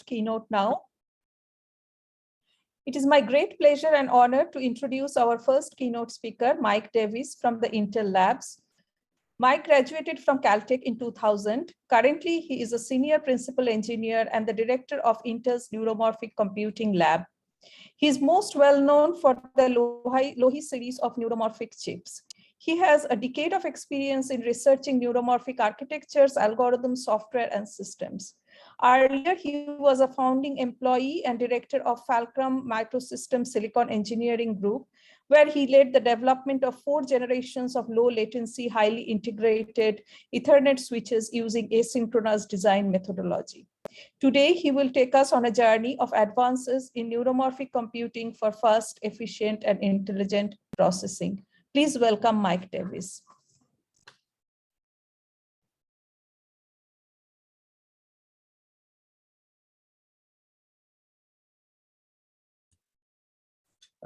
keynote now. It is my great pleasure and honor to introduce our first keynote speaker, Mike Davies from the Intel Labs. Mike graduated from Caltech in 2000. Currently, he is a senior principal engineer and the director of Intel's Neuromorphic Computing Lab. He is most well known for the LowiHi series of neuromorphic chips. He has a decade of experience in researching neuromorphic architectures, algorithms, software, and systems. Earlier, he was a founding employee and director of Fulcrum Microsystems Silicon Engineering Group, where he led the development of 4 generations of low latency, highly integrated Ethernet switches using asynchronous design methodology. Today, he will take us on a journey of advances in neuromorphic computing for fast, efficient, and intelligent processing. Please welcome Mike Davies.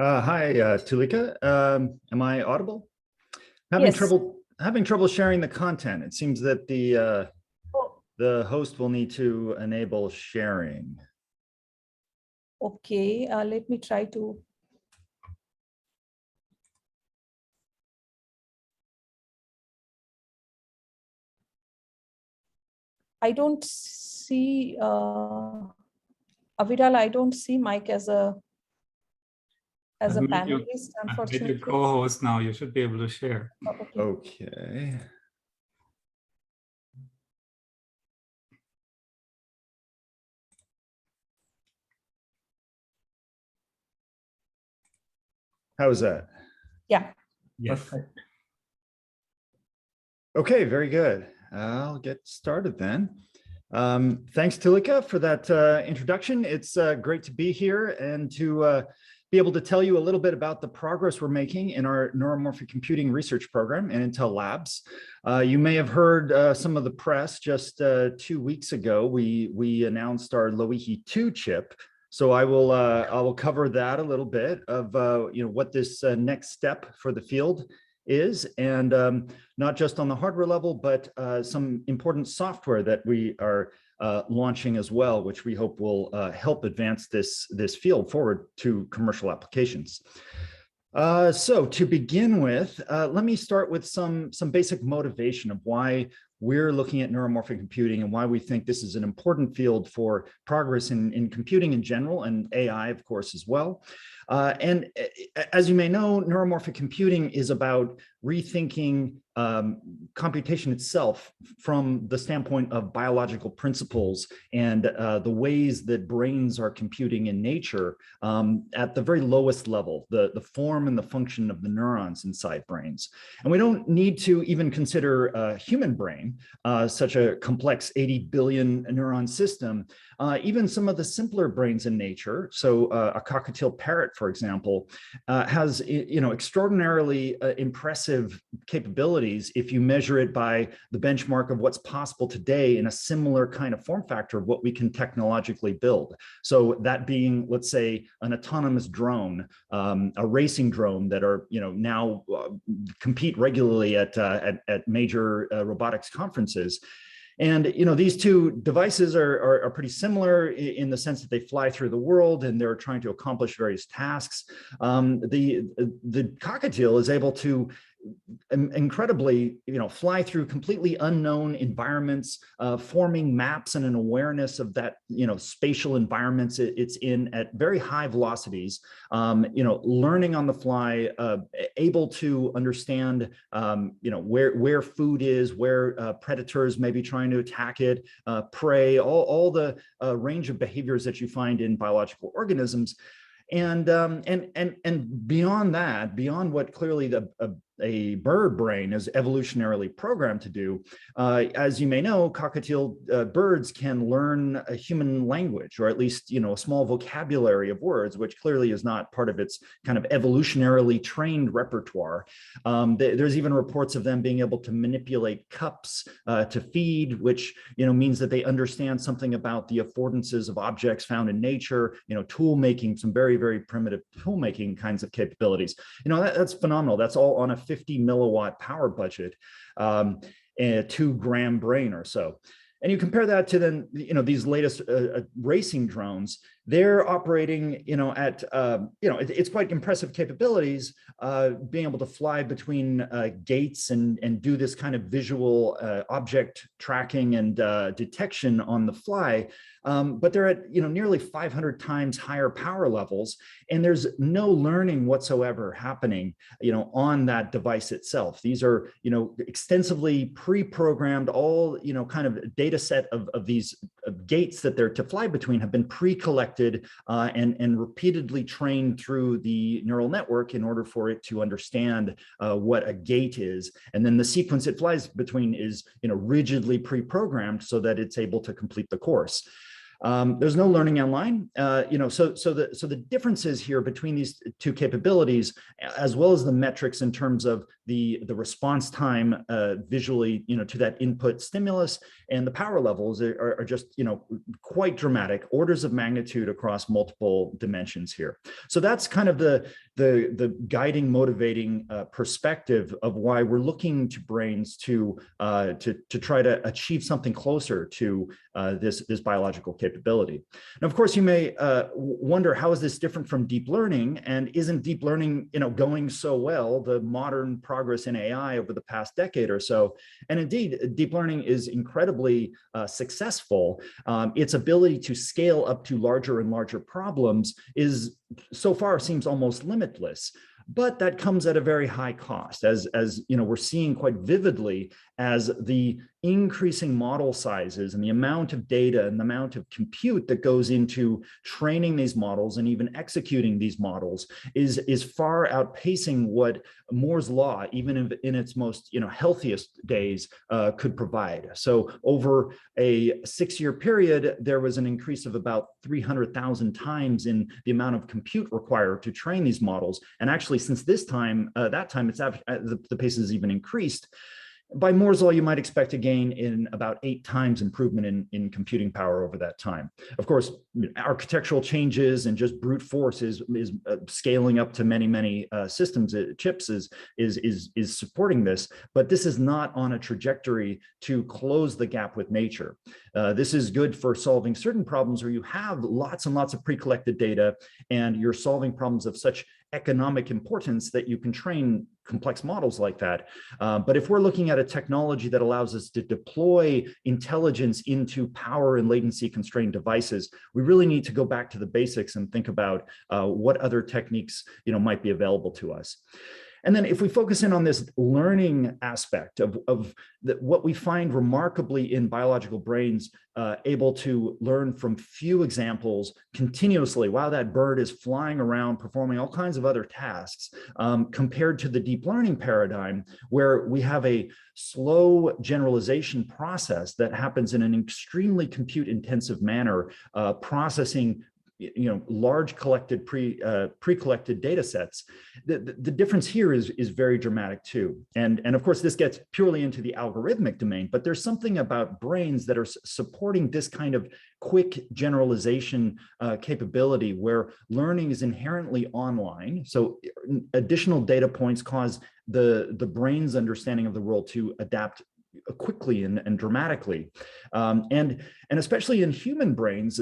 Hi, Tulika. Am I audible? Having trouble sharing the content. It seems that the host will need to enable sharing. Okay, let me try to. I don't see Aviral. I don't see Mike as a panelist, unfortunately. Your co-host now, you should be able to share. Okay. How is that? Yeah. Yes. Perfect. Okay, very good. I'll get started then. Thanks, Tulika, for that introduction. It's great to be here and to be able to tell you a little bit about the progress we're making in our neuromorphic computing research program in Intel Labs. You may have heard some of the press just 2 weeks ago. We announced our LowiHi 2 chip. So I will cover that a little bit of what this next step for the field is, and not just on the hardware level, but some important software that we are launching as well, which we hope will help advance this field forward to commercial applications. So to begin with, let me start with some basic motivation of why we're looking at neuromorphic computing and why we think this is an important field for progress in computing in general, and AI, of course, as well. And as you may know, neuromorphic computing is about rethinking computation itself from the standpoint of biological principles and the ways that brains are computing in nature at the very lowest level, the form and the function of the neurons inside brains. And we don't need to even consider a human brain, such a complex 80 billion neuron system. Even some of the simpler brains in nature, so a cockatiel parrot, for example, has extraordinarily impressive capabilities if you measure it by the benchmark of what's possible today in a similar kind of form factor of what we can technologically build. So that being, let's say, an autonomous drone, a racing drone that are now compete regularly at major robotics conferences. And these two devices are pretty similar in the sense that they fly through the world and they're trying to accomplish various tasks. The cockatiel is able to incredibly, fly through completely unknown environments, forming maps and an awareness of that, spatial environments it's in at very high velocities, learning on the fly, able to understand, where food is, where predators may be trying to attack it, prey, all the range of behaviors that you find in biological organisms. And beyond that, beyond what clearly a bird brain is evolutionarily programmed to do, as you may know, cockatiel birds can learn a human language, or at least a small vocabulary of words, which clearly is not part of its kind of evolutionarily trained repertoire. There's even reports of them being able to manipulate cups to feed, which means that they understand something about the affordances of objects found in nature, tool making, some very, very primitive tool making kinds of capabilities. That's phenomenal. That's all on a 50 milliwatt power budget, and a 2-gram brain or so. And you compare that to then, these latest racing drones. They're operating, at, it's quite impressive capabilities, being able to fly between gates and do this kind of visual object tracking and detection on the fly. But they're at, nearly 500 times higher power levels, and there's no learning whatsoever happening, on that device itself. These are, extensively pre-programmed, all, kind of data set of these gates that they're to fly between have been pre-collected and repeatedly trained through the neural network in order for it to understand what a gate is. And then the sequence it flies between is, rigidly pre-programmed so that it's able to complete the course. There's no learning online, so the differences here between these two capabilities, as well as the metrics in terms of the response time visually, to that input stimulus, and the power levels are just, quite dramatic, orders of magnitude across multiple dimensions here. So that's kind of the guiding, motivating perspective of why we're looking to brains to try to achieve something closer to this biological capability. And of course, you may wonder, how is this different from deep learning? And isn't deep learning, going so well, the modern progress in AI over the past decade or so? And indeed, deep learning is incredibly successful. Its ability to scale up to larger and larger problems is so far seems almost limitless. But that comes at a very high cost, as we're seeing quite vividly, as the increasing model sizes and the amount of data and the amount of compute that goes into training these models and even executing these models is far outpacing what Moore's law, even in its most healthiest days, could provide. So over a 6-year period, there was an increase of about 300,000 times in the amount of compute required to train these models. And actually, since this time, that time, the pace has even increased. By Moore's law, you might expect a gain in about 8 times improvement in computing power over that time. Of course, architectural changes and just brute force is scaling up to many systems, chips is supporting this, but this is not on a trajectory to close the gap with nature. This is good for solving certain problems where you have lots and lots of pre-collected data and you're solving problems of such economic importance that you can train complex models like that. But if we're looking at a technology that allows us to deploy intelligence into power and latency constrained devices, we really need to go back to the basics and think about what other techniques might be available to us. And then if we focus in on this learning aspect of what we find remarkably in biological brains, able to learn from few examples continuously while that bird is flying around performing all kinds of other tasks, compared to the deep learning paradigm, where we have a slow generalization process that happens in an extremely compute intensive manner, processing large collected pre-collected data sets. The difference here is very dramatic too. And of course, this gets purely into the algorithmic domain, but there's something about brains that are supporting this kind of quick generalization capability where learning is inherently online. So additional data points cause the brain's understanding of the world to adapt quickly and dramatically. And especially in human brains,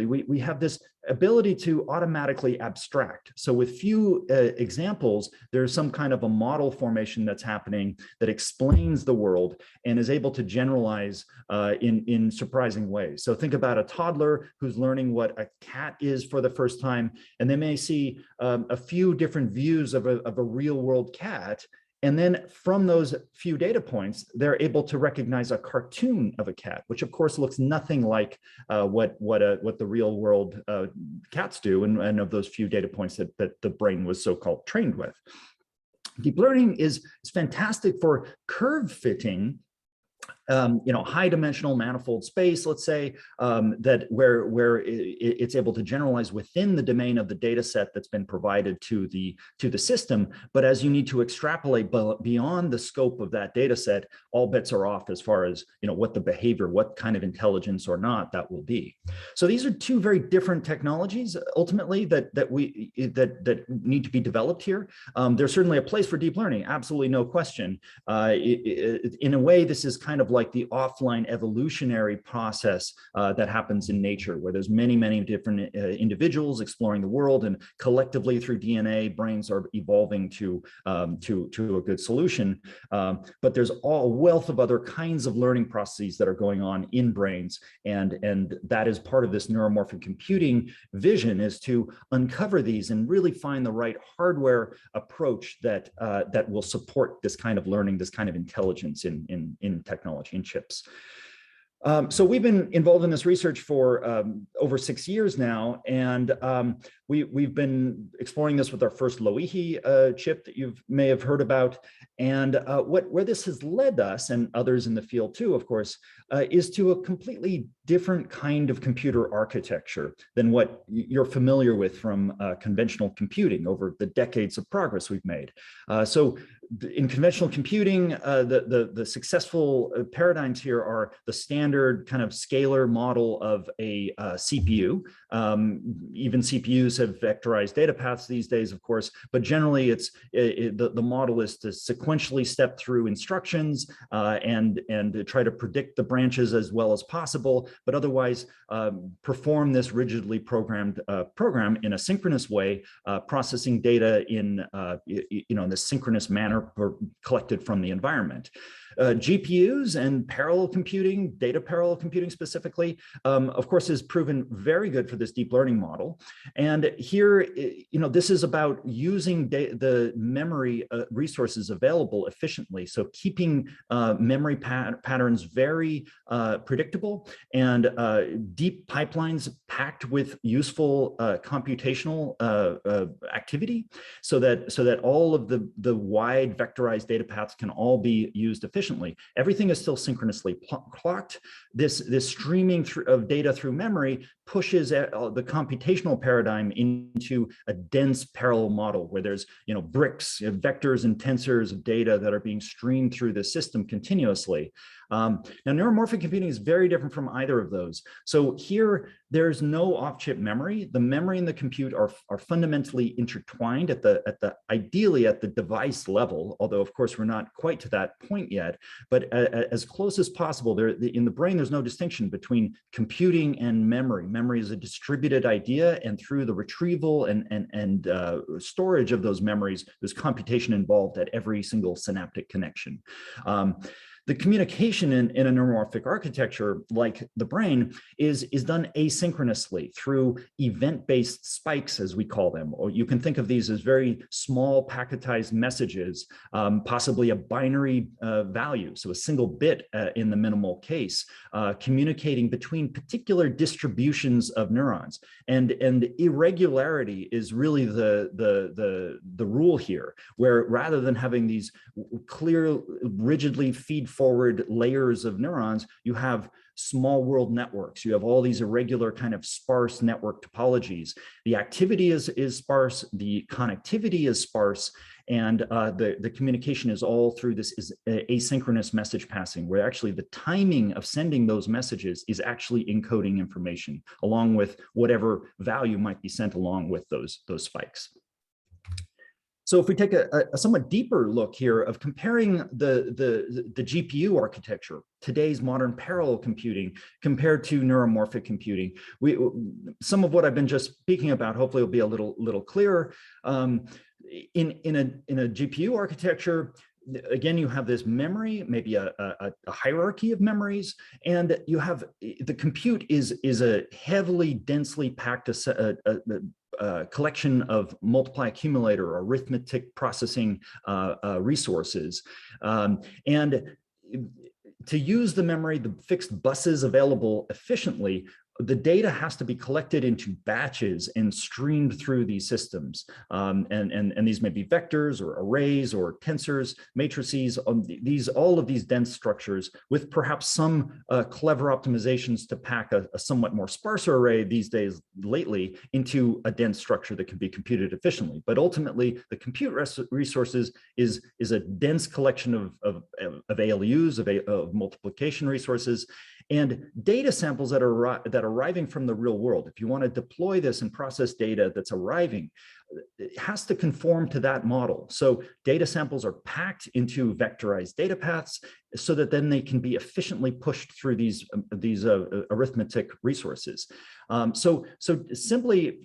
we have this ability to automatically abstract. So with few examples, there's some kind of a model formation that's happening that explains the world and is able to generalize in surprising ways. So think about a toddler who's learning what a cat is for the first time, and they may see a few different views of a real world cat. And then from those few data points, they're able to recognize a cartoon of a cat, which of course looks nothing like what the real world cats do, and of those few data points that the brain was so-called trained with. Deep learning is fantastic for curve fitting high dimensional manifold space, let's say, that where it's able to generalize within the domain of the data set that's been provided to the system. But as you need to extrapolate beyond the scope of that data set, all bets are off as far as what the behavior, what kind of intelligence or not that will be. So these are two very different technologies ultimately that need to be developed here. There's certainly a place for deep learning, absolutely no question. In a way, this is kind of like the offline evolutionary process that happens in nature, where there's many, many different individuals exploring the world, and collectively through DNA, brains are evolving to a good solution. But there's a wealth of other kinds of learning processes that are going on in brains, and that is part of this neuromorphic computing vision, is to uncover these and really find the right hardware approach that that will support this kind of learning, this kind of intelligence in technology, in chips. So we've been involved in this research for over 6 years now, and we've been exploring this with our first LowiHi chip that you may have heard about. And where this has led us, and others in the field too, of course, is to a completely different kind of computer architecture than what you're familiar with from conventional computing over the decades of progress we've made. So in conventional computing, the successful paradigms here are the standard kind of scalar model of a CPU. Even CPUs have vectorized data paths these days, of course, but generally the model is to sequentially step through instructions and try to predict the branches as well as possible, but otherwise perform this rigidly programmed program in a synchronous way, processing data in in this synchronous manner collected from the environment. GPUs and parallel computing, data parallel computing specifically, of course, has proven very good for this deep learning model. And here, this is about using the memory resources available efficiently. So keeping memory patterns very predictable, and deep pipelines packed with useful computational activity, so that all of the wide vectorized data paths can all be used efficiently. Everything is still synchronously clocked. This streaming of data through memory pushes the computational paradigm into a dense parallel model where there's bricks, vectors and tensors of data that are being streamed through the system continuously. Now, neuromorphic computing is very different from either of those. So here, there's no off-chip memory. The memory and the compute are fundamentally intertwined ideally at the device level, although of course we're not quite to that point yet. But as close as possible, in the brain, there's no distinction between computing and memory. Memory is a distributed idea, and through the retrieval and storage of those memories, there's computation involved at every single synaptic connection. The communication in a neuromorphic architecture like the brain is done asynchronously through event-based spikes, as we call them. Or you can think of these as very small packetized messages, possibly a binary value, so a single bit in the minimal case, communicating between particular distributions of neurons. And irregularity is really the rule here, where rather than having these clear, rigidly feed-forward layers of neurons, you have small world networks. You have all these irregular kind of sparse network topologies. The activity is sparse, the connectivity is sparse, and the communication is all through this asynchronous message passing, where actually the timing of sending those messages is actually encoding information, along with whatever value might be sent along with those spikes. So if we take a somewhat deeper look here of comparing the GPU architecture, today's modern parallel computing, compared to neuromorphic computing, some of what I've been just speaking about hopefully will be a little clearer. In a GPU architecture, again, you have this memory, maybe a hierarchy of memories, and you have the compute is a heavily densely packed collection of multiply accumulator or arithmetic processing resources. And to use the memory, the fixed buses available efficiently, the data has to be collected into batches and streamed through these systems. And these may be vectors or arrays or tensors, matrices, all of these dense structures with perhaps some clever optimizations to pack a somewhat more sparse array these days lately into a dense structure that can be computed efficiently. But ultimately, the compute resources is a dense collection of ALUs, of multiplication resources, and data samples that are arriving from the real world. If you want to deploy this and process data that's arriving, it has to conform to that model. So data samples are packed into vectorized data paths so that then they can be efficiently pushed through these arithmetic resources. So simply,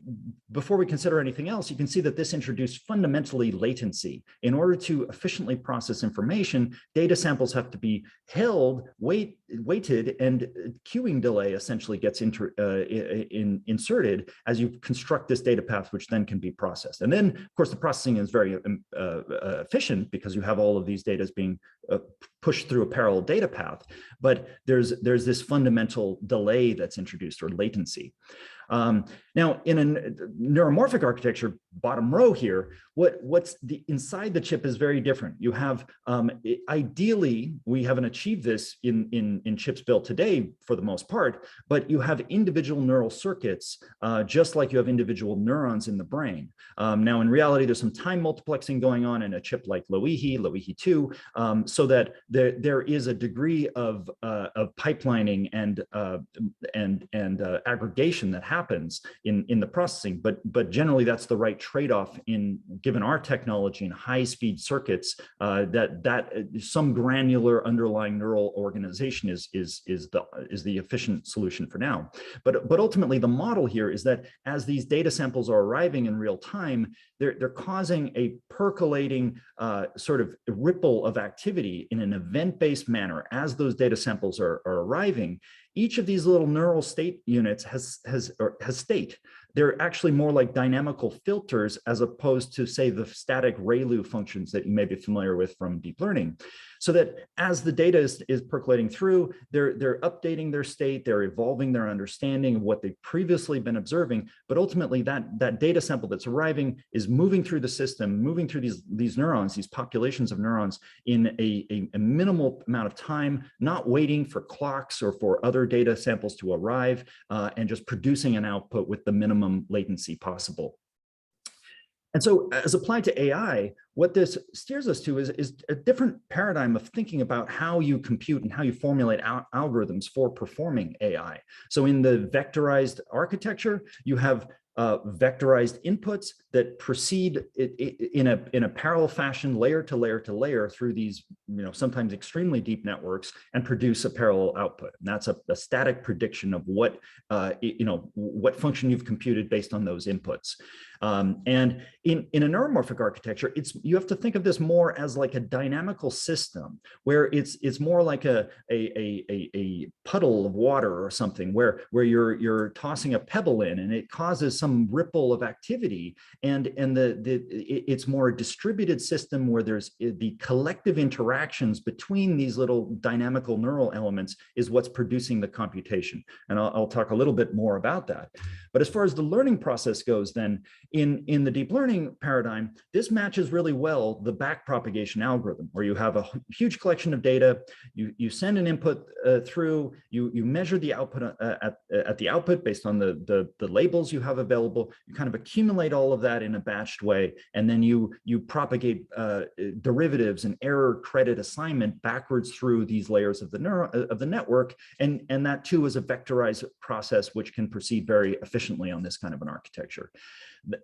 before we consider anything else, you can see that this introduced fundamentally latency. In order to efficiently process information, data samples have to be held, weighted, and queuing delay essentially gets inserted as you construct this data path, which then can be processed. And then, of course, the processing is very efficient because you have all of these data being pushed through a parallel data path, but there's this fundamental delay that's introduced, or latency. Now, in a neuromorphic architecture, bottom row here, what's inside the chip is very different. You have, ideally, we haven't achieved this in chips built today for the most part, but you have individual neural circuits, just like you have individual neurons in the brain. Now, in reality, there's some time multiplexing going on in a chip like LowiHi 2, so that there is a degree of pipelining and aggregation that happens in the processing, but generally that's the right trade-off given our technology and high-speed circuits, that some granular underlying neural organization is the efficient solution for now. But ultimately the model here is that as these data samples are arriving in real time, they're causing a percolating sort of ripple of activity in an event-based manner as those data samples are arriving. Each of these little neural state units has state. They're actually more like dynamical filters as opposed to, say, the static ReLU functions that you may be familiar with from deep learning. So that as the data is percolating through, they're updating their state, they're evolving their understanding of what they've previously been observing, but ultimately that data sample that's arriving is moving through the system, moving through these neurons, these populations of neurons in a minimal amount of time, not waiting for clocks or for other data samples to arrive, and just producing an output with the minimum latency possible. And so as applied to AI, what this steers us to is a different paradigm of thinking about how you compute and how you formulate algorithms for performing AI. So in the vectorized architecture, you have vectorized inputs that proceed in a parallel fashion, layer to layer to layer through these, sometimes extremely deep networks, and produce a parallel output. And that's a static prediction of what function you've computed based on those inputs. And in a neuromorphic architecture, you have to think of this more as like a dynamical system, where it's more like a puddle of water or something, where you're tossing a pebble in and it causes some ripple of activity, and it's more a distributed system where there's the collective interactions between these little dynamical neural elements is what's producing the computation. And I'll talk a little bit more about that. But as far as the learning process goes, then in the deep learning paradigm, this matches really well the backpropagation algorithm, where you have a huge collection of data, you send an input through, you measure the output at the output based on the labels you have available, you kind of accumulate all of that in a batched way, and then you propagate derivatives and error credit assignment backwards through these layers of the network, and that too is a vectorized process which can proceed very efficiently on this kind of an architecture.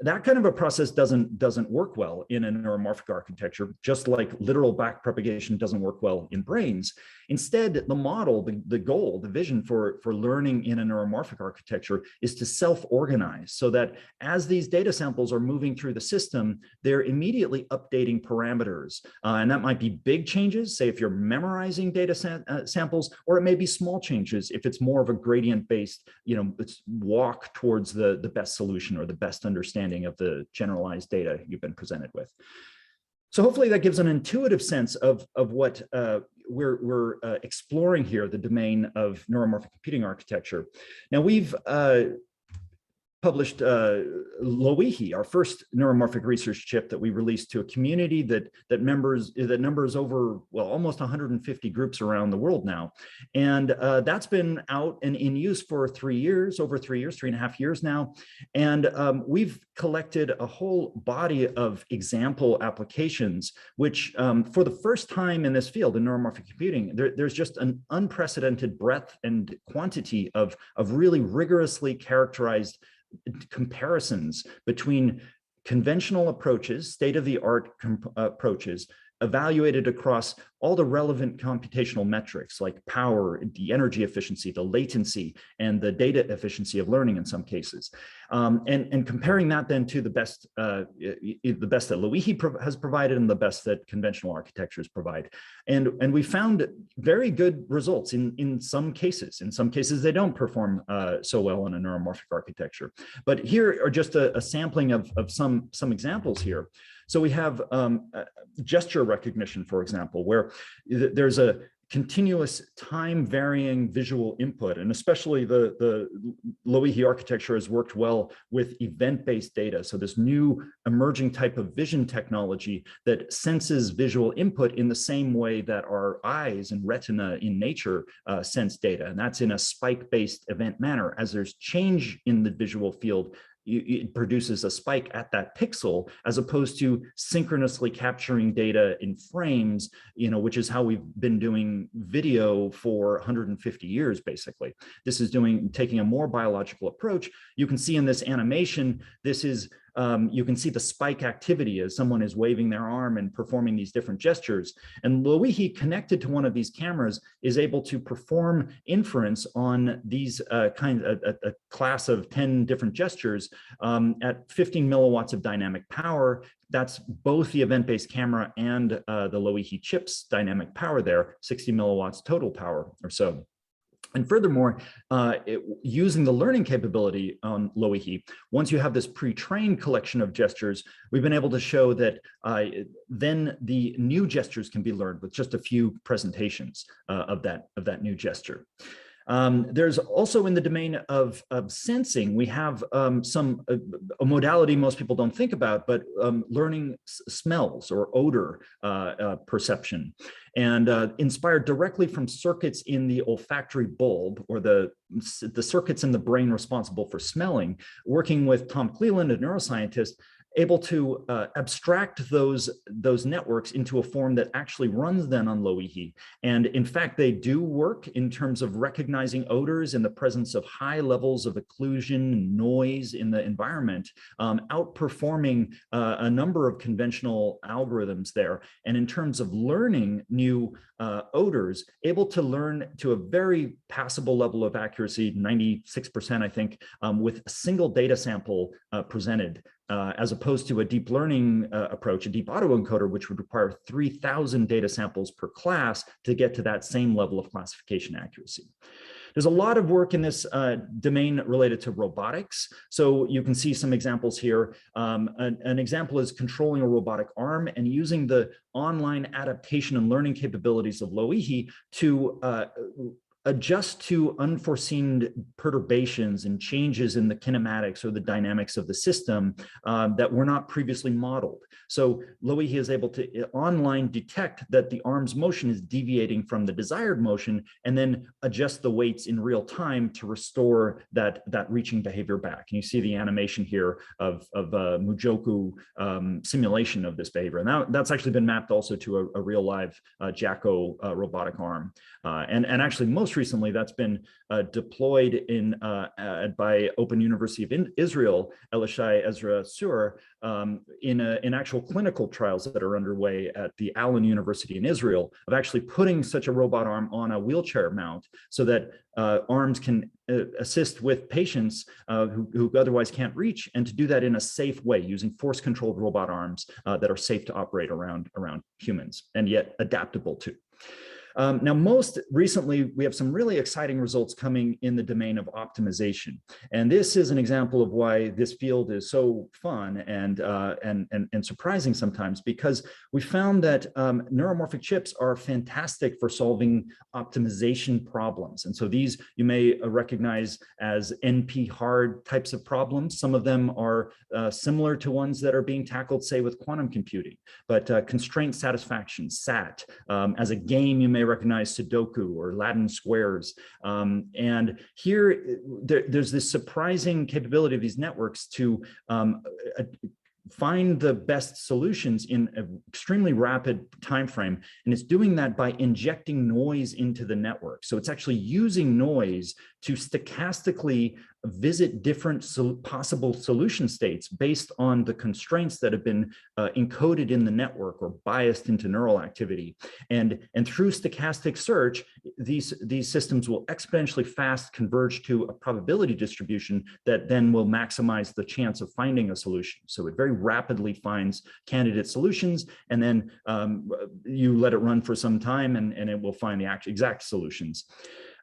That kind of a process doesn't work well in a neuromorphic architecture, just like literal backpropagation doesn't work well in brains. Instead, the model, the goal, the vision for learning in a neuromorphic architecture is to self-organize, so that as these data samples are moving through the system, they're immediately updating parameters. And that might be big changes, say if you're memorizing data samples, or it may be small changes if it's more of a gradient-based, it's walk towards the best solution or the best understanding of the generalized data you've been presented with. So hopefully that gives an intuitive sense of what we're exploring here, the domain of neuromorphic computing architecture. Now we've published LowiHi, our first neuromorphic research chip that we released to a community that numbers over, well, almost 150 groups around the world now. And that's been out and in use for 3 years, over 3 years, 3.5 years now. And we've collected a whole body of example applications, which for the first time in this field, in neuromorphic computing, there's just an unprecedented breadth and quantity of really rigorously characterized comparisons between conventional approaches, state-of-the-art approaches, evaluated across all the relevant computational metrics like power, the energy efficiency, the latency, and the data efficiency of learning in some cases. And comparing that then to the best that LowiHi has provided and the best that conventional architectures provide. And we found very good results in some cases. In some cases, they don't perform so well in a neuromorphic architecture. But here are just a sampling of some examples here. So we have gesture recognition, for example, where there's a continuous time varying visual input, and especially the LowiHi architecture has worked well with event-based data. So this new emerging type of vision technology that senses visual input in the same way that our eyes and retina in nature sense data, and that's in a spike-based event manner. As there's change in the visual field, it produces a spike at that pixel, as opposed to synchronously capturing data in frames, which is how we've been doing video for 150 years, basically. This is taking a more biological approach. You can see in this animation, this is you can see the spike activity as someone is waving their arm and performing these different gestures. And LowiHi, connected to one of these cameras, is able to perform inference on these a class of 10 different gestures at 15 milliwatts of dynamic power. That's both the event-based camera and the LowiHi chip's dynamic power there, 60 milliwatts total power or so. And furthermore, using the learning capability on LowiHi, once you have this pre-trained collection of gestures, we've been able to show that then the new gestures can be learned with just a few presentations of that new gesture. There's also, in the domain of sensing, we have a modality most people don't think about, but learning smells or odor perception, and inspired directly from circuits in the olfactory bulb, or the circuits in the brain responsible for smelling. Working with Tom Cleland, a neuroscientist, able to abstract those networks into a form that actually runs then on LowiHi. And in fact, they do work in terms of recognizing odors in the presence of high levels of occlusion and noise in the environment, outperforming a number of conventional algorithms there. And in terms of learning new odors, able to learn to a very passable level of accuracy, 96%, I think, with a single data sample presented. As opposed to a deep learning approach, a deep autoencoder, which would require 3,000 data samples per class to get to that same level of classification accuracy. There's a lot of work in this domain related to robotics. So you can see some examples here. An example is controlling a robotic arm and using the online adaptation and learning capabilities of LowiHi to adjust to unforeseen perturbations and changes in the kinematics or the dynamics of the system that were not previously modeled. So LowiHi is able to online detect that the arm's motion is deviating from the desired motion, and then adjust the weights in real time to restore that reaching behavior back. And you see the animation here of Mujoku simulation of this behavior. And that's actually been mapped also to a real live Jacko robotic arm. And actually most recently that's been deployed by Open University of Israel, Elishai Ezra Sur, in actual clinical trials that are underway at the Allen University in Israel, of actually putting such a robot arm on a wheelchair mount so that arms can assist with patients who otherwise can't reach, and to do that in a safe way using force-controlled robot arms that are safe to operate around humans and yet adaptable too. Now, most recently, we have some really exciting results coming in the domain of optimization. And this is an example of why this field is so fun and surprising sometimes, because we found that neuromorphic chips are fantastic for solving optimization problems. And so these you may recognize as NP-hard types of problems. Some of them are similar to ones that are being tackled, say, with quantum computing. But constraint satisfaction, SAT, as a game, you may recognize Sudoku or Latin squares. And here, there's this surprising capability of these networks to find the best solutions in an extremely rapid time frame, and it's doing that by injecting noise into the network. So it's actually using noise to stochastically visit different possible solution states based on the constraints that have been encoded in the network or biased into neural activity. And through stochastic search, these systems will exponentially fast converge to a probability distribution that then will maximize the chance of finding a solution. So it very rapidly finds candidate solutions, and then you let it run for some time, and it will find the exact solutions.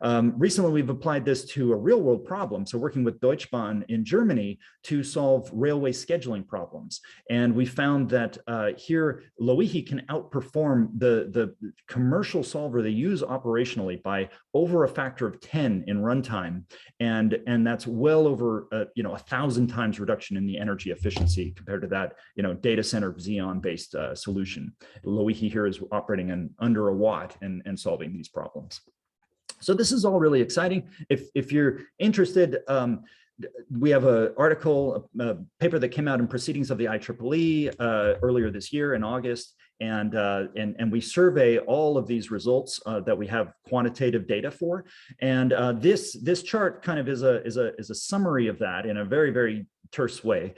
Recently, we've applied this to a real world problem. So working with Deutsche Bahn in Germany to solve railway scheduling problems. And we found that here, LowiHi can outperform the commercial solver they use operationally by over a factor of 10 in runtime. And that's well over 1,000 times reduction in the energy efficiency compared to that data center Xeon based solution. LowiHi here is operating in under a watt and solving these problems. So this is all really exciting. If you're interested, we have an article, a paper that came out in Proceedings of the IEEE earlier this year in August, and we survey all of these results that we have quantitative data for. And this chart kind of is a summary of that in a very, very terse way,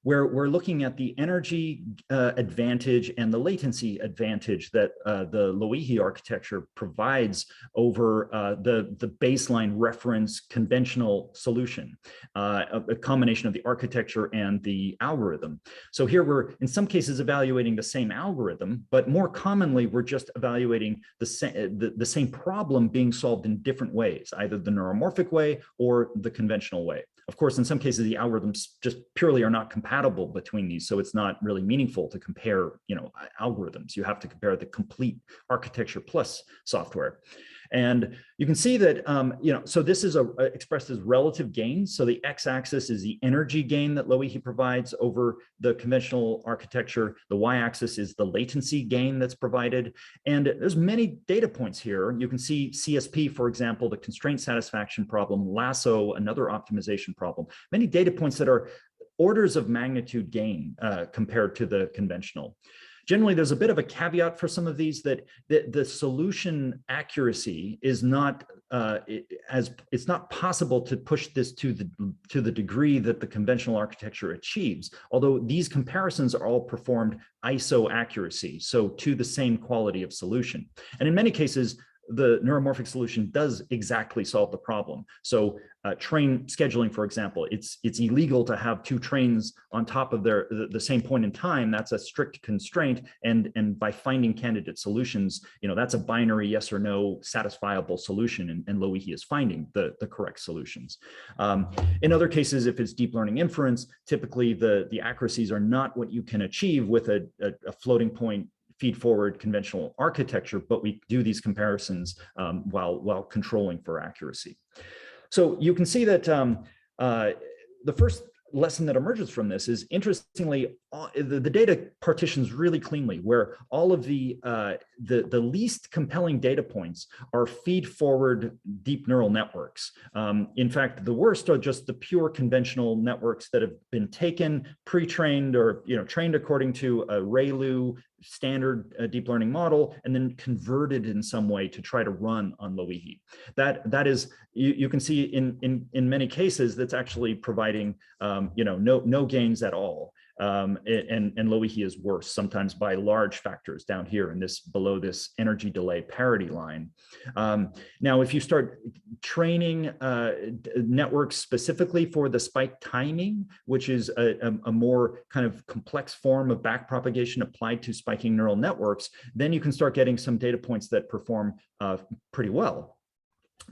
where we're looking at the energy advantage and the latency advantage that the LowiHi architecture provides over the baseline reference conventional solution, a combination of the architecture and the algorithm. So here we're in some cases evaluating the same algorithm, but more commonly we're just evaluating the same problem being solved in different ways, either the neuromorphic way or the conventional way. Of course, in some cases, the algorithms just purely are not compatible between these, so it's not really meaningful to compare, algorithms. You have to compare the complete architecture plus software. And you can see that, so this is expressed as relative gain. So the x-axis is the energy gain that LowiHi provides over the conventional architecture. The y-axis is the latency gain that's provided. And there's many data points here. You can see CSP, for example, the constraint satisfaction problem, lasso, another optimization problem, many data points that are orders of magnitude gain compared to the conventional. Generally, there's a bit of a caveat for some of these that the solution accuracy is not it's not possible to push this to the degree that the conventional architecture achieves. Although these comparisons are all performed ISO accuracy, so to the same quality of solution. And in many cases, the neuromorphic solution does exactly solve the problem. So train scheduling, for example, it's illegal to have two trains on top of the same point in time. That's a strict constraint. And by finding candidate solutions, that's a binary yes or no satisfiable solution. And LowiHi is finding the correct solutions. In other cases, if it's deep learning inference, typically the accuracies are not what you can achieve with a floating point feed-forward conventional architecture, but we do these comparisons while controlling for accuracy. So you can see that the first lesson that emerges from this is, interestingly, the data partitions really cleanly, where all of the least compelling data points are feed-forward deep neural networks. In fact, the worst are just the pure conventional networks that have been taken, pre-trained, or trained according to a ReLU standard deep learning model, and then converted in some way to try to run on LowiHi. That is, you can see in many cases that's actually providing no gains at all. And LowiHi is worse, sometimes by large factors down here in this, below this energy delay parity line. Now, if you start training networks specifically for the spike timing, which is a more kind of complex form of backpropagation applied to spiking neural networks, then you can start getting some data points that perform pretty well.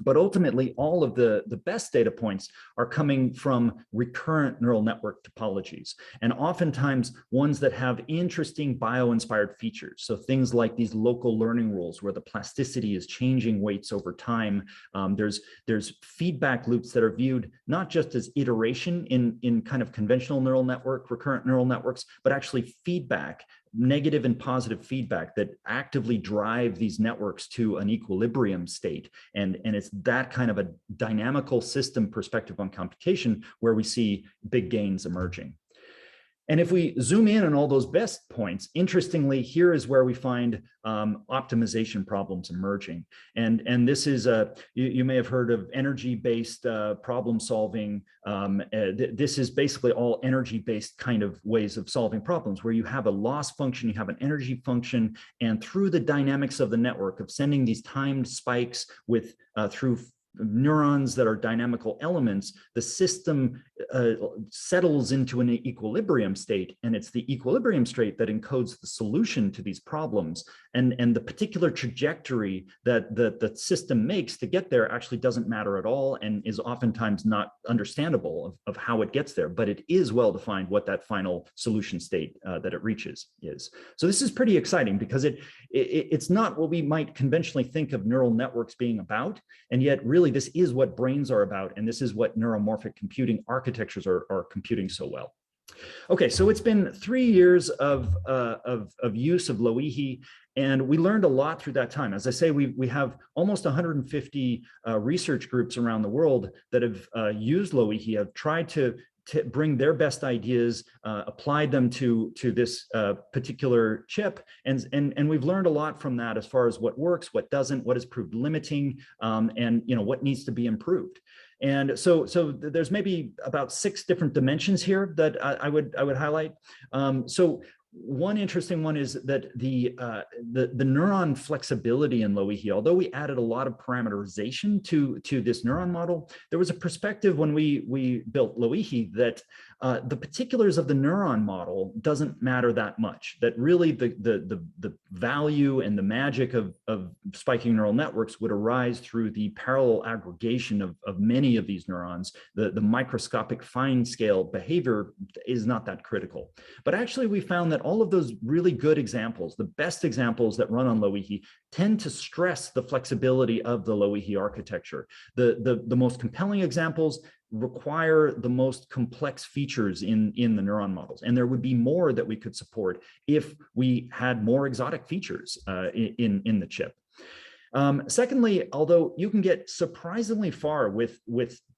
But ultimately, all of the best data points are coming from recurrent neural network topologies, and oftentimes ones that have interesting bio-inspired features. So things like these local learning rules where the plasticity is changing weights over time. There's feedback loops that are viewed not just as iteration in kind of conventional neural network, recurrent neural networks, but actually feedback, negative and positive feedback that actively drive these networks to an equilibrium state. And it's that kind of a dynamical system perspective on computation where we see big gains emerging. And if we zoom in on all those best points, interestingly, here is where we find optimization problems emerging. And this is, you may have heard of energy-based problem solving. This is basically all energy-based kind of ways of solving problems, where you have a loss function, you have an energy function, and through the dynamics of the network of sending these timed spikes with through neurons that are dynamical elements, the system settles into an equilibrium state, and it's the equilibrium state that encodes the solution to these problems. And the particular trajectory that the system makes to get there actually doesn't matter at all, and is oftentimes not understandable of how it gets there, but it is well defined what that final solution state that it reaches is. So this is pretty exciting, because it's not what we might conventionally think of neural networks being about, and yet really this is what brains are about, and this is what neuromorphic computing architectures are computing so well. Okay, so it's been 3 years of use of LowiHi, and we learned a lot through that time. As I say, we have almost 150 research groups around the world that have used LowiHi, have tried to bring their best ideas, applied them to this particular chip, and we've learned a lot from that as far as what works, what doesn't, what has proved limiting, and what needs to be improved. And so there's maybe about 6 different dimensions here that I would highlight. So one interesting one is that the neuron flexibility in LowiHi, although we added a lot of parameterization to this neuron model, there was a perspective when we built LowiHi that the particulars of the neuron model doesn't matter that much, that really the value and the magic of spiking neural networks would arise through the parallel aggregation of many of these neurons. The microscopic fine scale behavior is not that critical. But actually we found that all of those really good examples, the best examples that run on LowiHi, tend to stress the flexibility of the LowiHi architecture. The most compelling examples require the most complex features in the neuron models, and there would be more that we could support if we had more exotic features in the chip. Secondly, although you can get surprisingly far with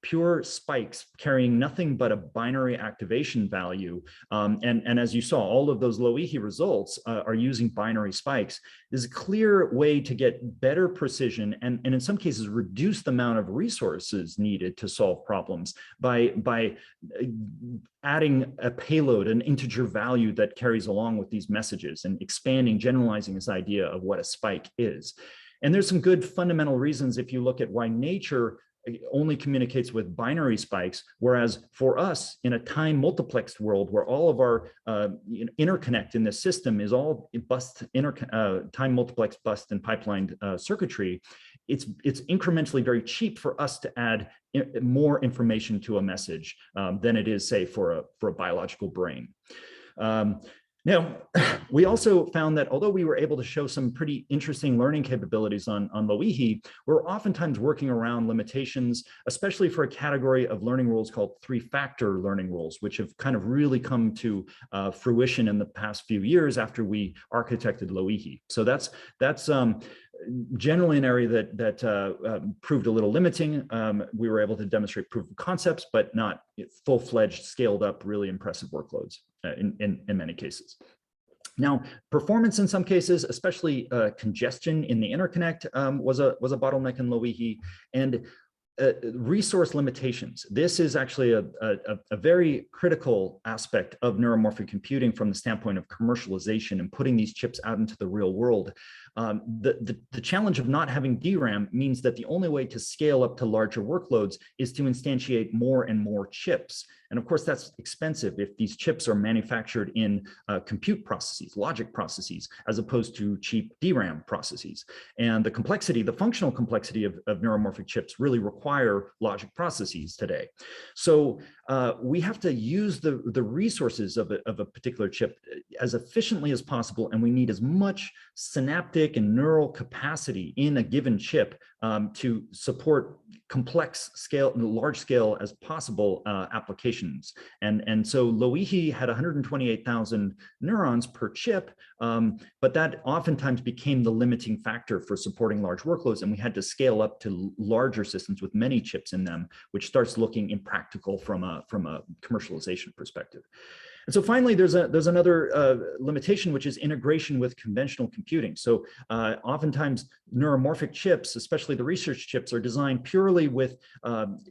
pure spikes carrying nothing but a binary activation value, and as you saw, all of those LowiHi results are using binary spikes, there's a clear way to get better precision and in some cases reduce the amount of resources needed to solve problems by adding a payload, an integer value that carries along with these messages, and expanding, generalizing this idea of what a spike is. And there's some good fundamental reasons if you look at why nature only communicates with binary spikes, whereas for us in a time multiplexed world where all of our interconnect in this system is all time multiplex bus and pipelined circuitry, it's incrementally very cheap for us to add more information to a message than it is, say, for a biological brain. Now, we also found that although we were able to show some pretty interesting learning capabilities on LowiHi, we're oftentimes working around limitations, especially for a category of learning rules called 3-factor learning rules, which have kind of really come to fruition in the past few years after we architected LowiHi. So that's generally an area that proved a little limiting. We were able to demonstrate proof of concepts, but not full-fledged, scaled up, really impressive workloads in many cases. Now, performance in some cases, especially congestion in the interconnect, was a bottleneck in LowiHi, and resource limitations. This is actually a very critical aspect of neuromorphic computing from the standpoint of commercialization and putting these chips out into the real world. The challenge of not having DRAM means that the only way to scale up to larger workloads is to instantiate more and more chips. And of course, that's expensive if these chips are manufactured in compute processes, logic processes, as opposed to cheap DRAM processes. And the complexity, the functional complexity of neuromorphic chips really require logic processes today. So we have to use the resources of a particular chip as efficiently as possible, and we need as much synaptic and neural capacity in a given chip to support complex scale, large scale as possible applications. And so LowiHi had 128,000 neurons per chip, but that oftentimes became the limiting factor for supporting large workloads, and we had to scale up to larger systems with many chips in them, which starts looking impractical from a commercialization perspective. And so finally, there's another limitation, which is integration with conventional computing. So oftentimes neuromorphic chips, especially the research chips, are designed purely with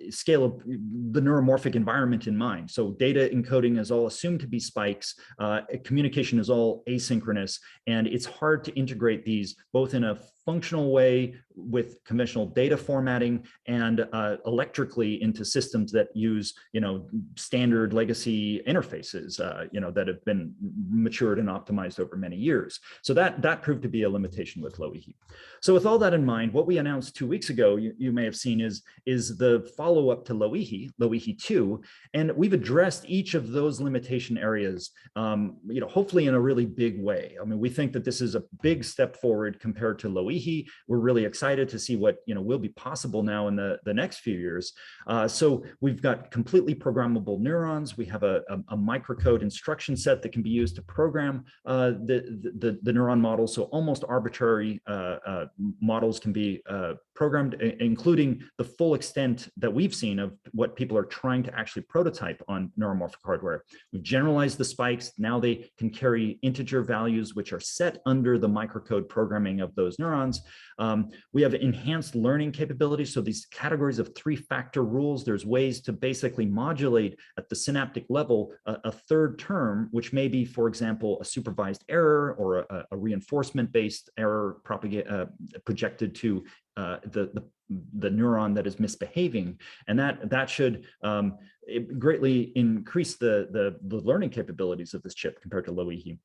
scale of the neuromorphic environment in mind. So data encoding is all assumed to be spikes, communication is all asynchronous, and it's hard to integrate these both in a functional way with conventional data formatting and electrically into systems that use, standard legacy interfaces, that have been matured and optimized over many years. So that proved to be a limitation with LowiHi. So with all that in mind, what we announced 2 weeks ago, you may have seen is the follow-up to LowiHi 2, and we've addressed each of those limitation areas, hopefully in a really big way. I mean, we think that this is a big step forward compared to LowiHi. We're really excited to see what will be possible now in the next few years. So we've got completely programmable neurons. We have a microcode instruction set that can be used to program the neuron model. So almost arbitrary models can be programmed, including the full extent that we've seen of what people are trying to actually prototype on neuromorphic hardware. We've generalized the spikes. Now they can carry integer values, which are set under the microcode programming of those neurons. We have enhanced learning capabilities. So these categories of 3-factor rules, there's ways to basically modulate at the synaptic level a third term, which may be, for example, a supervised error or a reinforcement-based error projected to the neuron that is misbehaving, and that should greatly increase the learning capabilities of this chip compared to LowiHi.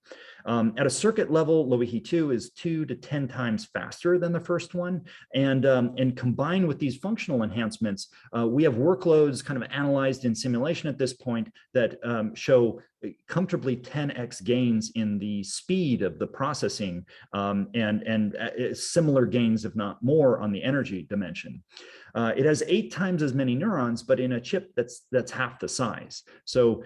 At a circuit level, LowiHi 2 is 2 to 10 times faster than the first one, and combined with these functional enhancements, we have workloads kind of analyzed in simulation at this point that show comfortably 10x gains in the speed of the processing, and similar gains, if not more, on the energy dimension. It has 8 times as many neurons, but in a chip that's half the size. So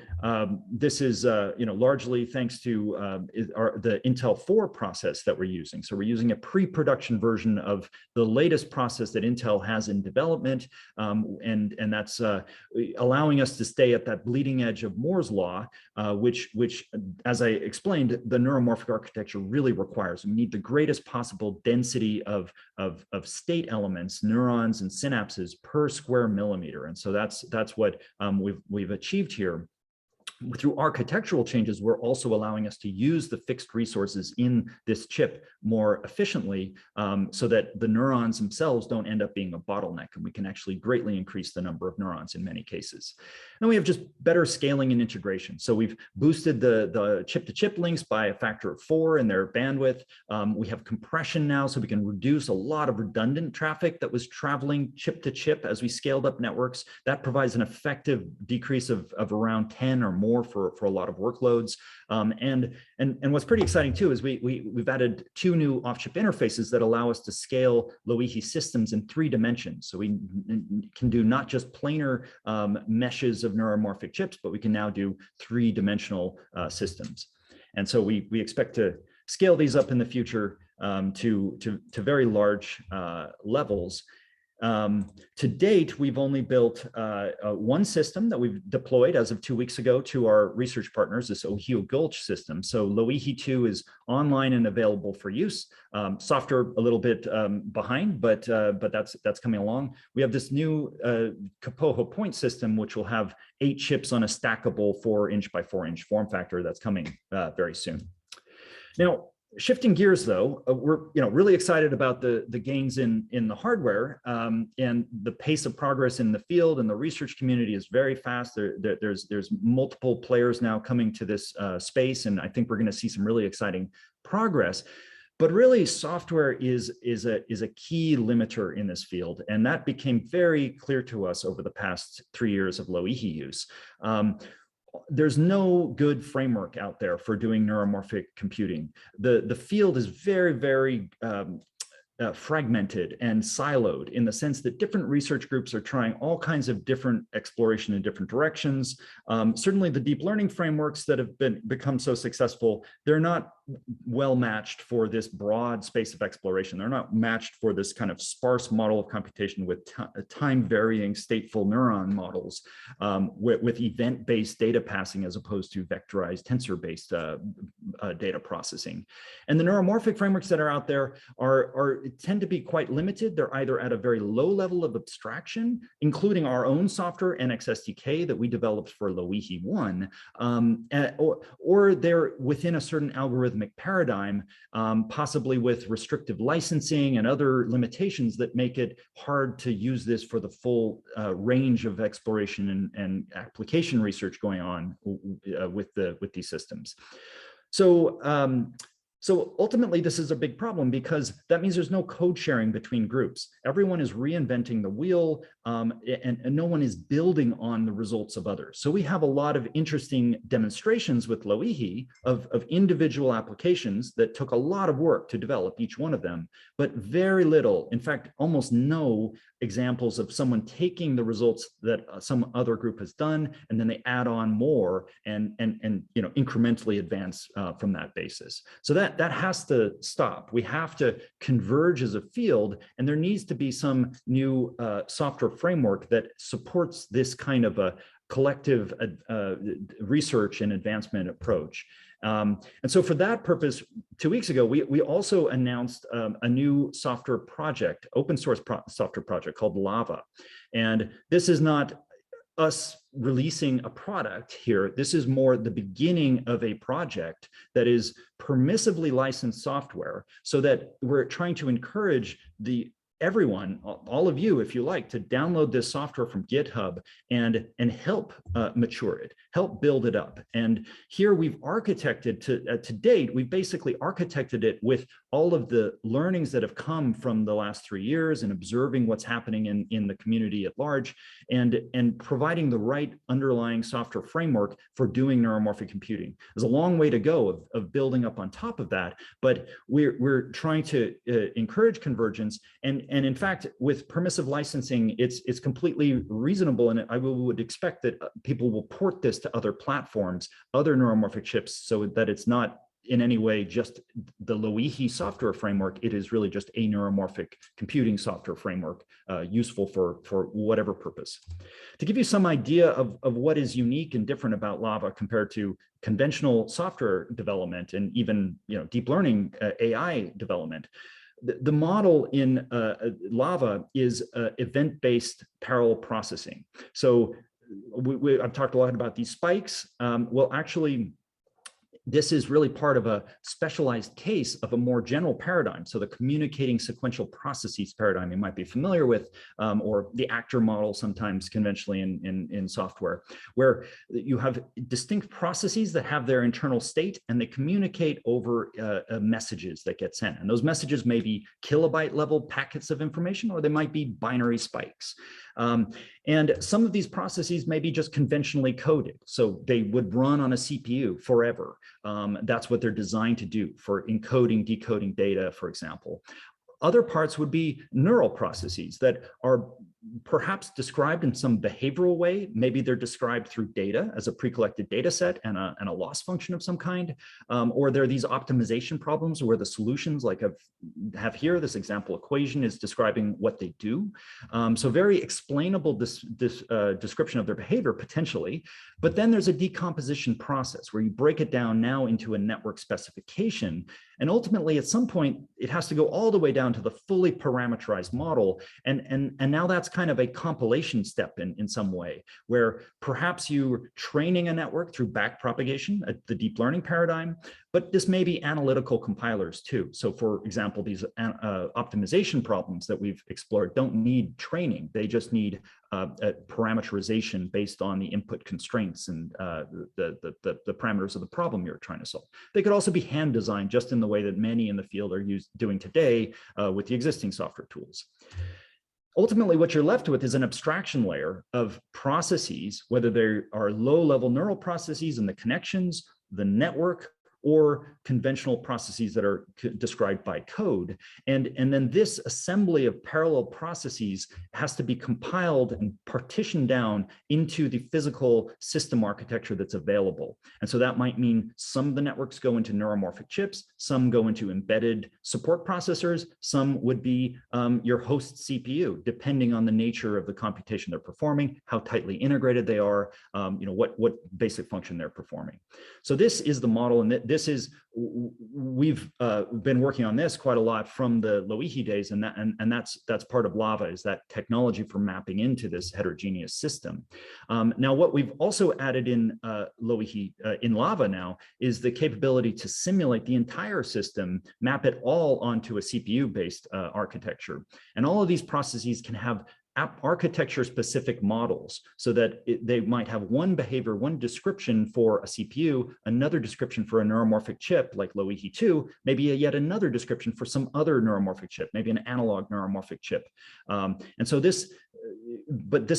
this is largely thanks to the Intel 4 process that we're using. So we're using a pre-production version of the latest process that Intel has in development, and that's allowing us to stay at that bleeding edge of Moore's law, which, as I explained, the neuromorphic architecture really requires. We need the greatest possible density of state elements, neurons and synapses per square millimeter. And so that's what we've achieved here. Through architectural changes, we're also allowing us to use the fixed resources in this chip more efficiently, so that the neurons themselves don't end up being a bottleneck, and we can actually greatly increase the number of neurons in many cases. And we have just better scaling and integration. So we've boosted the chip-to-chip links by a factor of 4 in their bandwidth. We have compression now, so we can reduce a lot of redundant traffic that was traveling chip-to-chip as we scaled up networks. That provides an effective decrease of around 10 or more for a lot of workloads. And what's pretty exciting too is we've added 2 new off-chip interfaces that allow us to scale LowiHi systems in 3 dimensions. So we can do not just planar meshes of neuromorphic chips, but we can now do 3-dimensional systems. And so we expect to scale these up in the future to very large levels. To date, we've only built one system that we've deployed as of 2 weeks ago to our research partners, this Ohio Gulch system. So LowiHi 2 is online and available for use. Software a little bit behind, but that's coming along. We have this new Kapoho point system, which will have 8 chips on a stackable 4-inch by 4-inch form factor that's coming very soon. Now, shifting gears though, we're really excited about the gains in the hardware, and the pace of progress in the field and the research community is very fast. There's multiple players now coming to this space, and I think we're going to see some really exciting progress. But really, software is a key limiter in this field, and that became very clear to us over the past 3 years of LowiHi use. There's no good framework out there for doing neuromorphic computing. The field is very fragmented and siloed in the sense that different research groups are trying all kinds of different exploration in different directions. Certainly the deep learning frameworks that have become so successful, they're not well matched for this broad space of exploration. They're not matched for this kind of sparse model of computation with time varying stateful neuron models with event-based data passing as opposed to vectorized tensor-based data processing. And the neuromorphic frameworks that are out there tend to be quite limited. They're either at a very low level of abstraction, including our own software, NXSDK, that we developed for LowiHi 1, or they're within a certain algorithmic paradigm, possibly with restrictive licensing and other limitations that make it hard to use this for the full range of exploration and application research going on with these systems. So ultimately, this is a big problem because that means there's no code sharing between groups. Everyone is reinventing the wheel, and no one is building on the results of others. So we have a lot of interesting demonstrations with LowiHi of individual applications that took a lot of work to develop each one of them, but very little, in fact, almost no examples of someone taking the results that some other group has done, and then they add on more and incrementally advance from that basis. So that has to stop. We have to converge as a field, and there needs to be some new software framework that supports this kind of a collective research and advancement approach. And so for that purpose, 2 weeks ago, we also announced a new software project, open source software project called Lava. And this is not us releasing a product here. This is more the beginning of a project that is permissively licensed software, so that we're trying to encourage everyone, all of you, if you like, to download this software from GitHub and help mature it, help build it up. And here we've architected to date, we've basically architected it with all of the learnings that have come from the last 3 years and observing what's happening in the community at large, and providing the right underlying software framework for doing neuromorphic computing. There's a long way to go of building up on top of that, but we're trying to encourage convergence. And in fact, with permissive licensing, it's completely reasonable, and I would expect that people will port this to other platforms, other neuromorphic chips, so that it's not in any way just the LowiHi software framework. It is really just a neuromorphic computing software framework useful for whatever purpose. To give you some idea of what is unique and different about Lava compared to conventional software development and even deep learning AI development, the model in Lava is event-based parallel processing. So I've talked a lot about these spikes. Well, actually, this is really part of a specialized case of a more general paradigm. So the communicating sequential processes paradigm you might be familiar with, or the actor model sometimes conventionally in software, where you have distinct processes that have their internal state and they communicate over messages that get sent. And those messages may be kilobyte level packets of information, or they might be binary spikes. And some of these processes may be just conventionally coded. So they would run on a CPU forever. That's what they're designed to do for encoding, decoding data, for example. Other parts would be neural processes that are perhaps described in some behavioral way. Maybe they're described through data as a pre-collected data set and a loss function of some kind. Or there are these optimization problems where the solutions, like I have here, this example equation is describing what they do. So very explainable description of their behavior potentially. But then there's a decomposition process where you break it down now into a network specification. And ultimately, at some point, it has to go all the way down to the fully parameterized model. And now that's kind of a compilation step in some way, where perhaps you're training a network through backpropagation, the deep learning paradigm, but this may be analytical compilers too. So for example, these optimization problems that we've explored don't need training. They just need parameterization based on the input constraints and the parameters of the problem you're trying to solve. They could also be hand designed, just in the way that many in the field are doing today with the existing software tools. Ultimately, what you're left with is an abstraction layer of processes, whether they are low-level neural processes and the connections, the network, or conventional processes that are described by code. And then this assembly of parallel processes has to be compiled and partitioned down into the physical system architecture that's available. And so that might mean some of the networks go into neuromorphic chips, some go into embedded support processors, some would be your host CPU, depending on the nature of the computation they're performing, how tightly integrated they are, what basic function they're performing. So this is the model, and this is, we've been working on this quite a lot from the LowiHi days, and that's part of Lava, is that technology for mapping into this heterogeneous system. Now, what we've also added in LowiHi, in Lava now, is the capability to simulate the entire system, map it all onto a CPU-based architecture. And all of these processes can have architecture-specific models, so that they might have one behavior, one description for a CPU, another description for a neuromorphic chip like LowiHi 2, maybe yet another description for some other neuromorphic chip, maybe an analog neuromorphic chip. And so this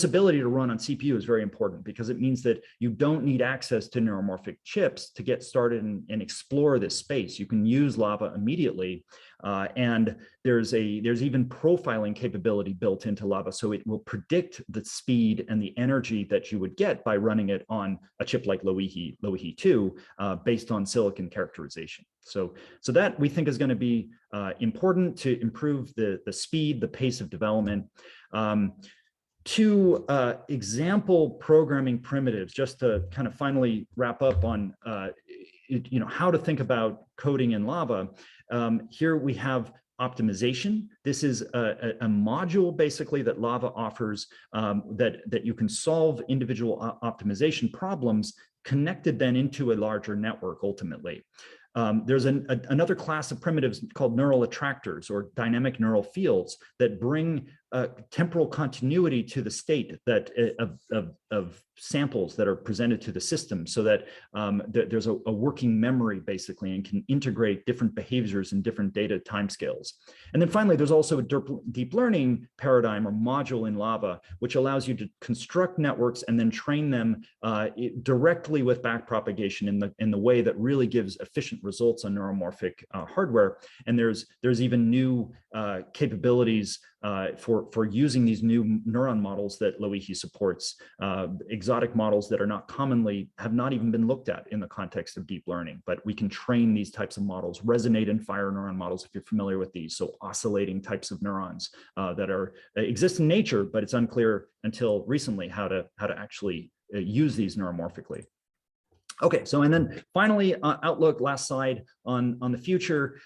ability to run on CPU is very important, because it means that you don't need access to neuromorphic chips to get started and explore this space. You can use Lava immediately, and there's even profiling capability built into Lava, so it will predict the speed and the energy that you would get by running it on a chip like LowiHi 2, based on silicon characterization. So that we think is going to be important to improve the speed, the pace of development. Two example programming primitives, just to kind of finally wrap up on how to think about coding in Lava. Here we have optimization. This is a module basically that Lava offers, that you can solve individual optimization problems connected then into a larger network ultimately. There's another class of primitives called neural attractors, or dynamic neural fields, that bring temporal continuity to the state that of samples that are presented to the system, so that there's a working memory basically, and can integrate different behaviors and different data timescales. And then finally, there's also a deep learning paradigm or module in Lava, which allows you to construct networks and then train them directly with backpropagation in the way that really gives efficient results on neuromorphic hardware. And there's even new capabilities for using these new neuron models that LowiHi supports, exotic models that have not even been looked at in the context of deep learning, but we can train these types of models, resonate and fire neuron models, if you're familiar with these. So oscillating types of neurons that exist in nature, but it's unclear until recently how to actually use these neuromorphically. Okay, so and then finally, outlook, last slide on the future.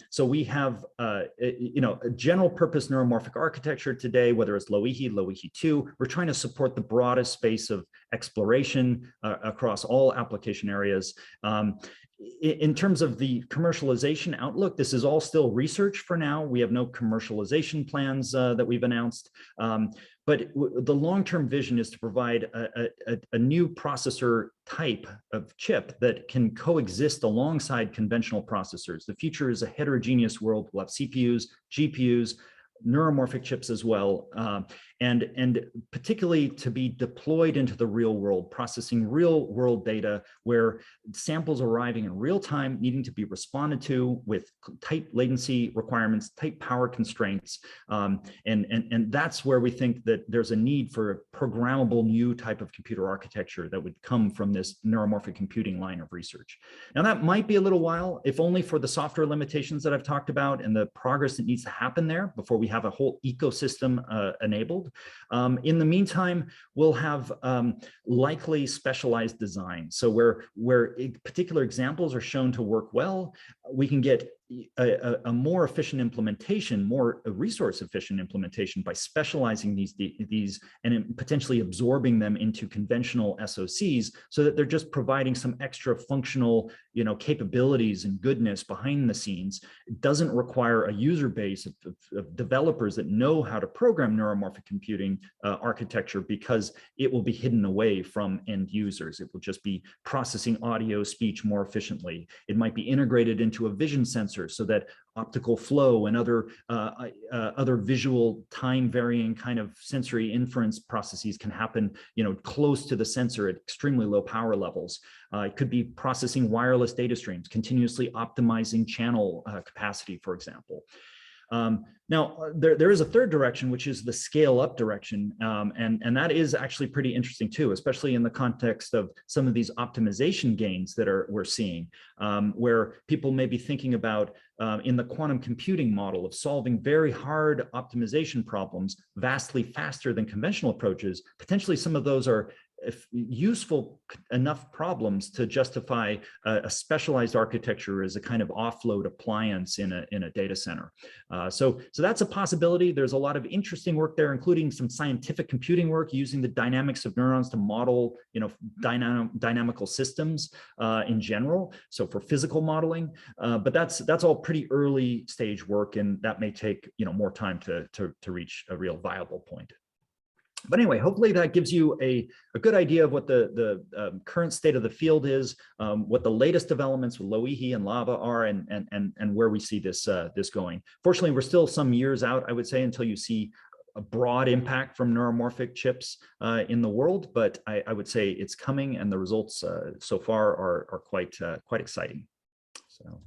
So we have a general purpose neuromorphic architecture today, whether it's LowiHi 2. We're trying to support the broadest space of exploration across all application areas. In terms of the commercialization outlook, this is all still research for now. We have no commercialization plans that we've announced. But the long-term vision is to provide a new processor type of chip that can coexist alongside conventional processors. The future is a heterogeneous world. We'll have CPUs, GPUs, neuromorphic chips as well, and particularly to be deployed into the real world, processing real world data where samples arriving in real time, needing to be responded to with tight latency requirements, tight power constraints. And that's where we think that there's a need for a programmable new type of computer architecture that would come from this neuromorphic computing line of research. Now that might be a little while, if only for the software limitations that I've talked about and the progress that needs to happen there before we have a whole ecosystem enabled. In the meantime, we'll have likely specialized design. So where particular examples are shown to work well, we can get a more efficient implementation, more resource efficient implementation by specializing these and potentially absorbing them into conventional SoCs, so that they're just providing some extra functional, capabilities and goodness behind the scenes. It doesn't require a user base of developers that know how to program neuromorphic computing architecture, because it will be hidden away from end users. It will just be processing audio, speech more efficiently. It might be integrated into a vision sensor sensors so that optical flow and other visual time varying kind of sensory inference processes can happen, close to the sensor at extremely low power levels. It could be processing wireless data streams, continuously optimizing channel capacity, for example. Now, there is a third direction, which is the scale up direction. And that is actually pretty interesting too, especially in the context of some of these optimization gains that we're seeing, where people may be thinking about in the quantum computing model of solving very hard optimization problems vastly faster than conventional approaches. Potentially some of those are useful enough problems to justify a specialized architecture as a kind of offload appliance in a data center. So that's a possibility. There's a lot of interesting work there, including some scientific computing work using the dynamics of neurons to model, dynamical systems in general. So for physical modeling, but that's all pretty early stage work, and that may take more time to reach a real viable point. But anyway, hopefully that gives you a good idea of what the current state of the field is, what the latest developments with Loihi and Lava are, and where we see this going. Fortunately, we're still some years out, I would say, until you see a broad impact from neuromorphic chips in the world. But I would say it's coming, and the results so far are quite exciting. So.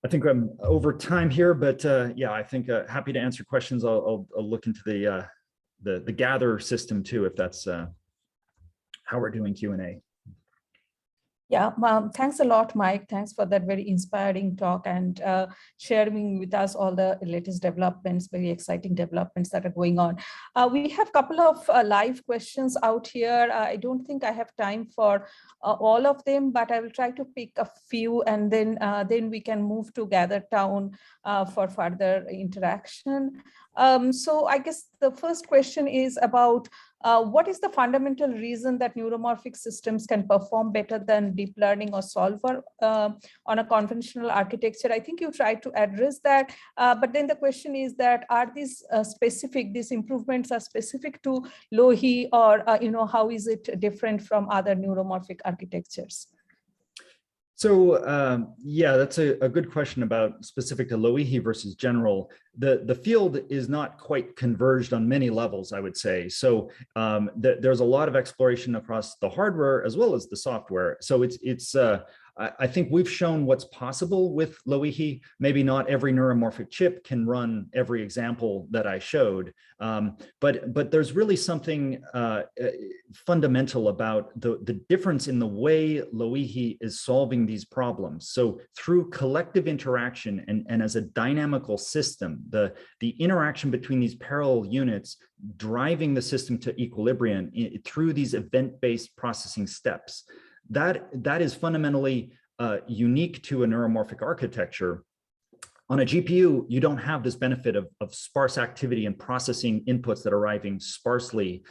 I think I'm over time here, but yeah, I think happy to answer questions. I'll look into the gather system too, if that's how we're doing Q&A. Yeah, thanks a lot, Mike. Thanks for that very inspiring talk and sharing with us all the latest developments, very exciting developments that are going on. We have a couple of live questions out here. I don't think I have time for all of them, but I will try to pick a few, and then we can move to Gather Town for further interaction. So I guess the first question is about what is the fundamental reason that neuromorphic systems can perform better than deep learning or solver on a conventional architecture? I think you tried to address that, but then the question is that are these these improvements are specific to Loihi, or how is it different from other neuromorphic architectures? So yeah, that's a good question about specific to Loihi versus general. The field is not quite converged on many levels, I would say. So there's a lot of exploration across the hardware as well as the software. So I think we've shown what's possible with Loihi. Maybe not every neuromorphic chip can run every example that I showed, but there's really something fundamental about the difference in the way Loihi is solving these problems. So through collective interaction and as a dynamical system, the interaction between these parallel units driving the system to equilibrium through these event-based processing steps. That is fundamentally unique to a neuromorphic architecture. On a GPU, you don't have this benefit of sparse activity and processing inputs that are arriving sparsely,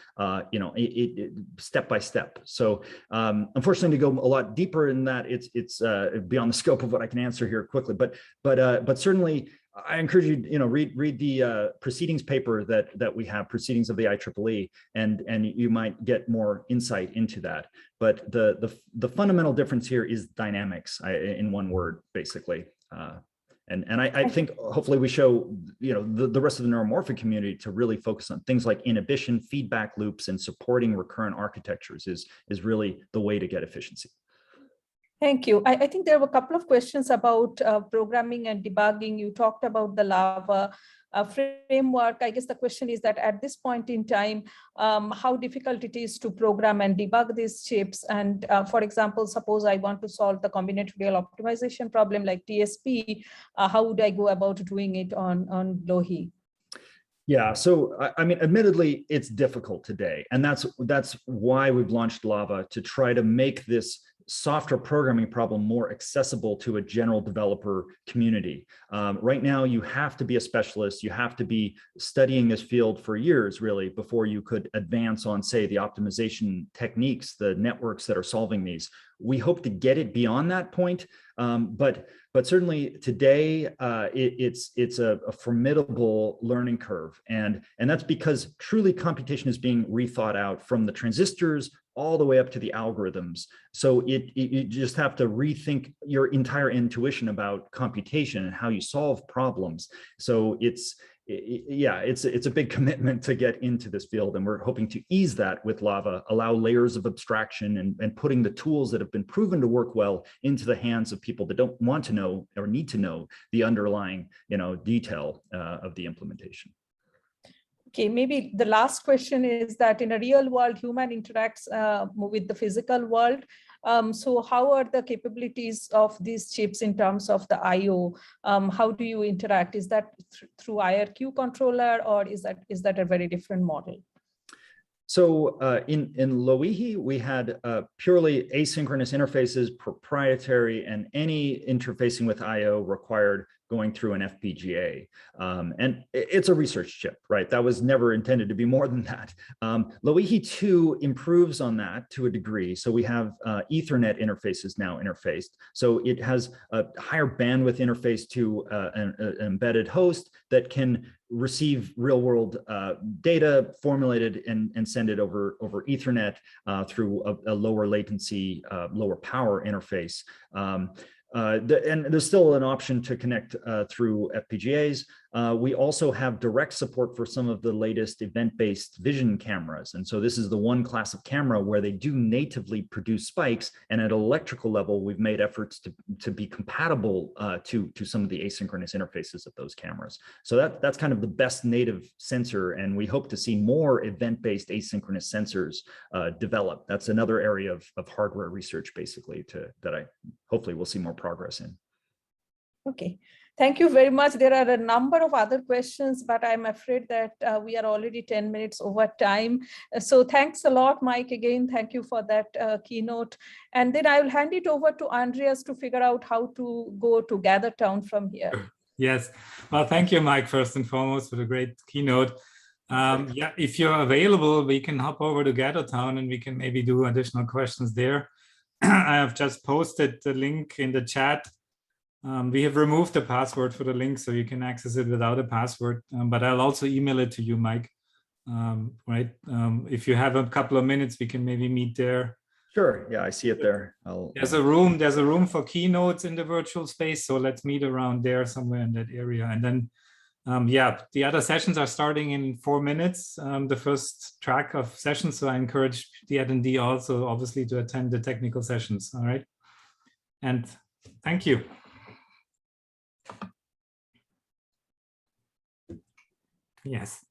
step by step. So unfortunately, to go a lot deeper in that, it's beyond the scope of what I can answer here quickly. But certainly, I encourage you, read the proceedings paper that we have, proceedings of the IEEE, and you might get more insight into that. But the fundamental difference here is dynamics, in one word, basically. And I think hopefully we show the rest of the neuromorphic community to really focus on things like inhibition, feedback loops, and supporting recurrent architectures is really the way to get efficiency. Thank you. I think there were a couple of questions about programming and debugging. You talked about the Lava framework. I guess the question is that at this point in time, how difficult it is to program and debug these chips. And for example, suppose I want to solve the combinatorial optimization problem like TSP, how would I go about doing it on Loihi? Yeah, so I mean, admittedly, it's difficult today. And that's why we've launched Lava, to try to make this software programming problem more accessible to a general developer community. Right now, you have to be a specialist. You have to be studying this field for years, really, before you could advance on, say, the optimization techniques, the networks that are solving these. We hope to get it beyond that point, but certainly today it's a formidable learning curve, and that's because truly computation is being rethought out from the transistors all the way up to the algorithms. So you just have to rethink your entire intuition about computation and how you solve problems. So it's a big commitment to get into this field, and we're hoping to ease that with Lava, allow layers of abstraction and putting the tools that have been proven to work well into the hands of people that don't want to know or need to know the underlying, detail of the implementation. Okay, maybe the last question is that in a real world, human interacts with the physical world. So how are the capabilities of these chips in terms of the I/O? How do you interact? Is that through IRQ controller, or is that a very different model? So in LowiHi, we had purely asynchronous interfaces, proprietary, and any interfacing with I/O required going through an FPGA. And it's a research chip, right? That was never intended to be more than that. LowiHi 2 improves on that to a degree. So we have Ethernet interfaces now interfaced. So it has a higher bandwidth interface to an embedded host that can receive real world data, formulated and send it over Ethernet through a lower latency, lower power interface. And there's still an option to connect through FPGAs. We also have direct support for some of the latest event-based vision cameras. And so this is the one class of camera where they do natively produce spikes. And at an electrical level, we've made efforts to be compatible to some of the asynchronous interfaces of those cameras. So that's kind of the best native sensor. And we hope to see more event-based asynchronous sensors develop. That's another area of hardware research, basically, that I hopefully will see more progress in. Okay. Thank you very much. There are a number of other questions, but I'm afraid that we are already 10 minutes over time. So thanks a lot, Mike, again. Thank you for that keynote. And then I will hand it over to Andreas to figure out how to go to GatherTown from here. Yes. Well, thank you, Mike, first and foremost, for the great keynote. Yeah, if you're available, we can hop over to GatherTown and we can maybe do additional questions there. I have just posted the link in the chat. We have removed the password for the link, so you can access it without a password, but I'll also email it to you, Mike. Right? If you have a couple of minutes, we can maybe meet there. Sure. Yeah, I see it there. There's a room for keynotes in the virtual space, so let's meet around there somewhere in that area. And then, yeah, the other sessions are starting in 4 minutes, the first track of sessions. So I encourage the attendee also, obviously, to attend the technical sessions. All right. And thank you. Yes.